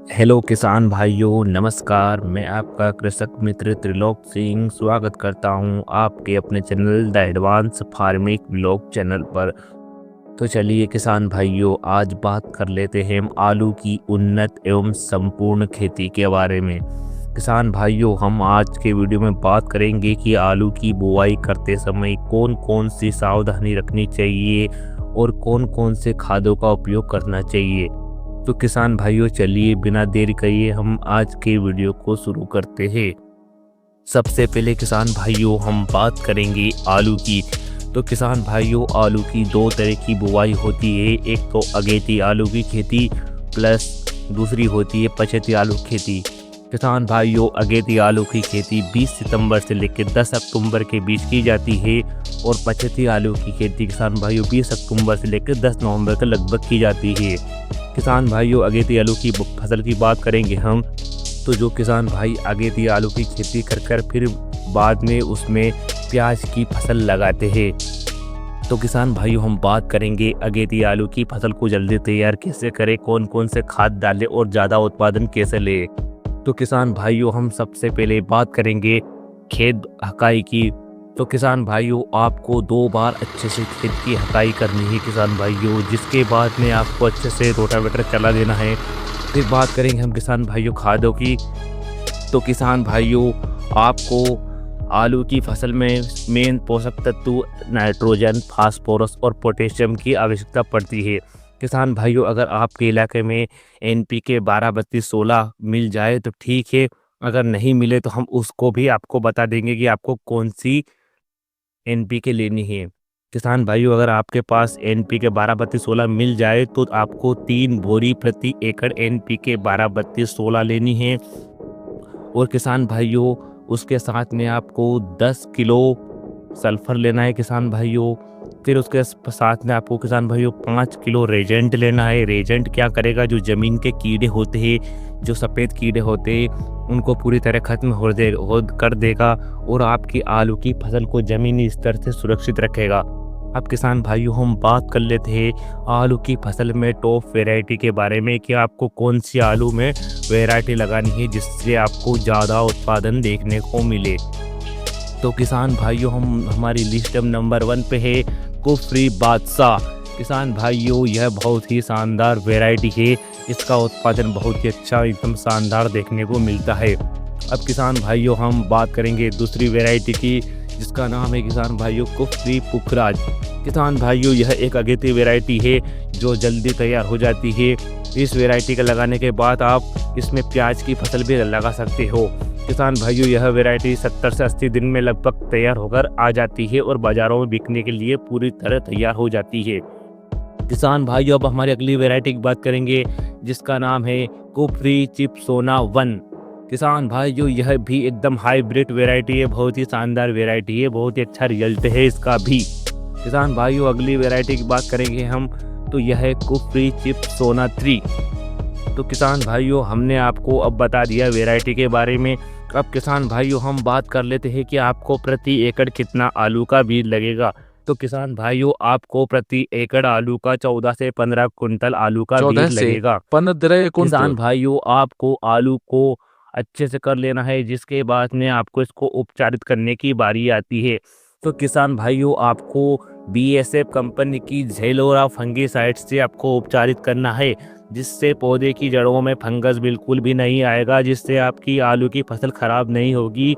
Hello किसान भाइयों, नमस्कार। मैं आपका कृषक मित्र त्रिलोक सिंह स्वागत करता हूं आपके अपने channel the advance farming blog channel पर। तो चलिए किसान भाइयों, आज बात कर लेते हैं हम आलू की उन्नत एवं संपूर्ण खेती के बारे में। किसान भाइयों, हम आज के वीडियो में बात करेंगे कि आलू की बुआई करते समय कौन कौन सी सावधानी रखनी चाहिए और कौन कौन से खादों का उपयोग करना चाहिए। तो किसान भाइयों, चलिए बिना देरी किए हम आज के वीडियो को शुरू करते हैं। सबसे पहले किसान भाइयों हम बात करेंगे आलू की। तो किसान भाइयों, आलू की दो तरह की बुआई होती है। एक तो अगेती आलू की खेती प्लस दूसरी होती है पछेती आलू की खेती। किसान भाइयों, अगेती आलू की खेती 20 सितंबर से लेकर 10 अक्टूबर के बीच की जाती है और पछेती आलू की खेती किसान भाइयों 20 अक्टूबर से लेकर 10 नवंबर के लगभग की जाती है। किसान भाइयों, अगेती आलू की फसल की बात करेंगे हम। तो जो किसान भाई अगेती आलू की खेती कर फिर बाद में उसमें प्याज की फसल लगाते हैं, तो किसान भाइयों हम बात करेंगे अगेती आलू की फसल को जल्दी तैयार कैसे करें, कौन कौन से खाद डालें और ज़्यादा उत्पादन कैसे लें। तो किसान भाइयों हम सबसे पहले बात करेंगे खेत हकाई की। तो किसान भाइयों, आपको 2 बार अच्छे से खेत की हकाई करनी है किसान भाइयों, जिसके बाद में आपको अच्छे से रोटावेटर चला देना है। फिर बात करेंगे हम किसान भाइयों खादों की। तो किसान भाइयों, आपको आलू की फसल में मेन पोषक तत्व नाइट्रोजन, फास्फोरस और पोटेशियम की आवश्यकता पड़ती है। किसान भाइयों, अगर आपके इलाके में NPK 12-32-16 मिल जाए तो ठीक है, अगर नहीं मिले तो हम उसको भी आपको बता देंगे कि आपको कौन सी NPK लेनी है। किसान भाइयों, अगर आपके पास NPK 12-32-16 मिल जाए तो आपको 3 बोरी प्रति एकड़ NPK 12-32-16 लेनी है। और किसान भाइयों, उसके साथ में आपको 10 किलो सल्फर लेना है किसान भाइयों। फिर उसके साथ में आपको किसान भाइयों 5 किलो रेजेंट लेना है। रेजेंट क्या करेगा, जो ज़मीन के कीड़े होते हैं, जो सफ़ेद कीड़े होते हैं, उनको पूरी तरह खत्म हो कर देगा और आपकी आलू की फसल को ज़मीनी स्तर से सुरक्षित रखेगा। अब किसान भाइयों हम बात कर लेते हैं आलू की फसल में टॉप वैरायटी के बारे में कि आपको कौन सी आलू में वैरायटी लगानी है जिससे आपको ज़्यादा उत्पादन देखने को मिले। तो किसान भाइयों, हम हमारी लिस्ट नंबर 1 पे है कुफरी बादशाह। किसान भाइयों, यह बहुत ही शानदार वैरायटी है, इसका उत्पादन बहुत ही अच्छा एकदम शानदार देखने को मिलता है। अब किसान भाइयों हम बात करेंगे दूसरी वैरायटी की, जिसका नाम है किसान भाइयों कुफरी पुखराज। किसान भाइयों, यह एक अगेती वैरायटी है जो जल्दी तैयार हो जाती है। इस वैरायटी का लगाने के बाद आप इसमें प्याज की फसल भी लगा सकते हो। किसान भाइयों, यह वैरायटी 70 से 80 दिन में लगभग तैयार होकर आ जाती है और बाज़ारों में बिकने के लिए पूरी तरह तैयार हो जाती है। किसान भाइयों, अब हमारी अगली वैरायटी की बात करेंगे, जिसका नाम है कुफरी चिपसोना 1। किसान भाइयों, यह भी एकदम हाइब्रिड वैरायटी है, बहुत ही शानदार वैरायटी है, बहुत ही अच्छा रिजल्ट है इसका भी। किसान भाइयों, अगली वैरायटी की बात करेंगे हम, तो यह है कुफरी चिपसोना 3। तो किसान भाइयों, हमने आपको अब बता दिया वैरायटी के बारे में। अब किसान भाइयों हम बात कर लेते हैं कि आपको प्रति एकड़ कितना आलू का बीज लगेगा। तो किसान भाइयों, आपको प्रति एकड़ आलू का 14 से 15 कुंटल आलू का 14 बीज से लगेगा। 15 किसान कुंटल। भाइयों, आपको आलू को अच्छे से कर लेना है, जिसके बाद में आपको इसको उपचारित करने की बारी आती है। तो किसान भाइयों, आपको BSF कंपनी की झेलोरा फंगीसाइड से आपको उपचारित करना है, जिससे पौधे की जड़ों में फंगस बिल्कुल भी नहीं आएगा, जिससे आपकी आलू की फसल खराब नहीं होगी,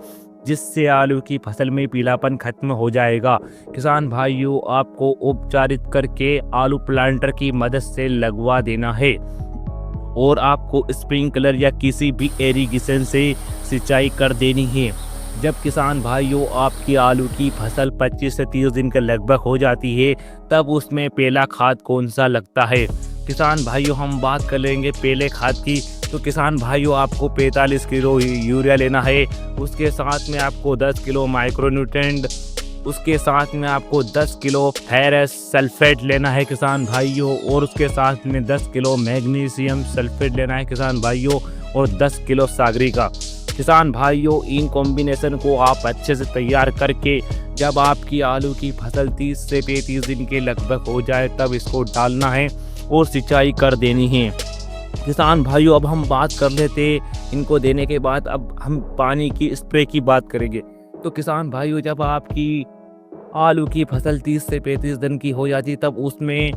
जिससे आलू की फसल में पीलापन खत्म हो जाएगा। किसान भाइयों, आपको उपचारित करके आलू प्लांटर की मदद से लगवा देना है और आपको स्प्रिंकलर या किसी भी एरीगेशन से सिंचाई कर देनी है। जब किसान भाइयों आपकी आलू की फसल 25 से 30 दिन के लगभग हो जाती है, तब उसमें पहला खाद कौन सा लगता है। किसान भाइयों, हम बात कर लेंगे पहले खाद की। तो किसान भाइयों, आपको 45 किलो यूरिया लेना है, उसके साथ में आपको 10 किलो माइक्रोन्यूट्रेंट, उसके साथ में आपको 10 किलो फेरस सल्फेट लेना है किसान भाइयों, और उसके साथ में 10 किलो मैग्नीशियम सल्फेट लेना है किसान भाइयों, और 10 किलो सागरी का। किसान भाइयों, इन कॉम्बिनेशन को आप अच्छे से तैयार करके जब आपकी आलू की फसल 30 से 35 दिन के लगभग हो जाए, तब इसको डालना है और सिंचाई कर देनी है। किसान भाइयों अब हम बात कर लेते इनको देने के बाद, अब हम पानी की स्प्रे की बात करेंगे। तो किसान भाइयों जब आपकी आलू की फसल 30 से 35 दिन की हो जाती तब उसमें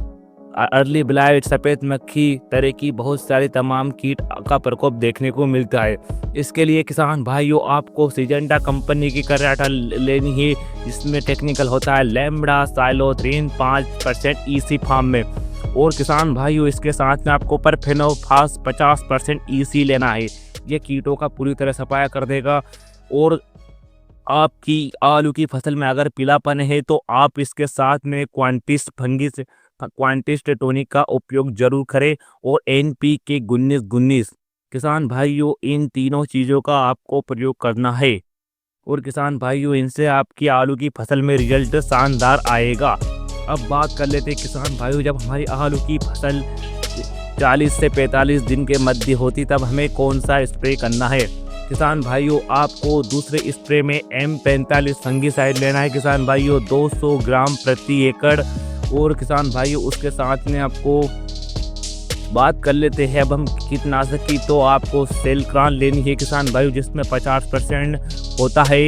अर्ली ब्लाइट, सफ़ेद मक्खी तरह की बहुत सारे तमाम कीट का प्रकोप देखने को मिलता है। इसके लिए किसान भाइयों आपको सिजेंटा कंपनी की कराटा लेनी है। इसमें टेक्निकल होता है लैम्बडा साइलोथ्रीन 5% ईसी फार्म में। और किसान भाइयों इसके साथ में आपको परफेनोफास 50% ईसी लेना है। ये कीटों का पूरी तरह सफाया कर देगा। और आपकी आलू की फसल में अगर पीलापन है तो आप इसके साथ में क्वांटिस्ट टोनिक का उपयोग जरूर करें और NPK 19-19। किसान भाइयों इन तीनों चीज़ों का आपको प्रयोग करना है और किसान भाइयों इनसे आपकी आलू की फसल में रिजल्ट शानदार आएगा। अब बात कर लेते हैं किसान भाइयों जब हमारी आलू की फसल 40 से 45 दिन के मध्य होती तब हमें कौन सा स्प्रे करना है। किसान भाइयों आपको दूसरे स्प्रे में M45 फंगिसाइड लेना है किसान भाइयों 200 ग्राम प्रति एकड़। और किसान भाइयों उसके साथ में आपको बात कर लेते हैं अब हम कीटनाशक की, तो आपको सेल्क्रान लेनी है किसान भाइयों जिसमें 50% होता है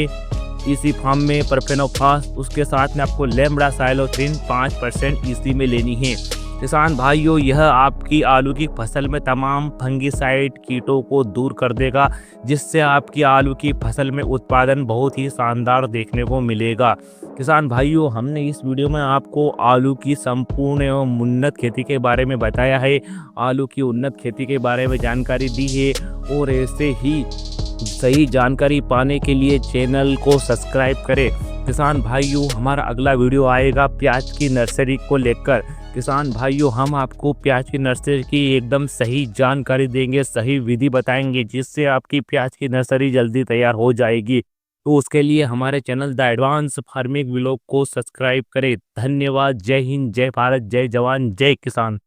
इसी फार्म में परफेनोफास। उसके साथ में आपको लैम्बडा साइलोथ्रीन 5% इसी में लेनी है। किसान भाइयों यह आपकी आलू की फसल में तमाम फंगिसाइड कीटों को दूर कर देगा, जिससे आपकी आलू की फसल में उत्पादन बहुत ही शानदार देखने को मिलेगा। किसान भाइयों हमने इस वीडियो में आपको आलू की संपूर्ण एवं उन्नत खेती के बारे में बताया है, आलू की उन्नत खेती के बारे में जानकारी दी है। और ऐसे ही सही जानकारी पाने के लिए चैनल को सब्सक्राइब करें। किसान भाइयों हमारा अगला वीडियो आएगा प्याज की नर्सरी को लेकर। किसान भाइयों हम आपको प्याज की नर्सरी की एकदम सही जानकारी देंगे, सही विधि बताएंगे जिससे आपकी प्याज की नर्सरी जल्दी तैयार हो जाएगी। तो उसके लिए हमारे channel the advance farming vlog को सब्सक्राइब करें। धन्यवाद। जय हिंद, जय भारत, जय जवान, जय किसान।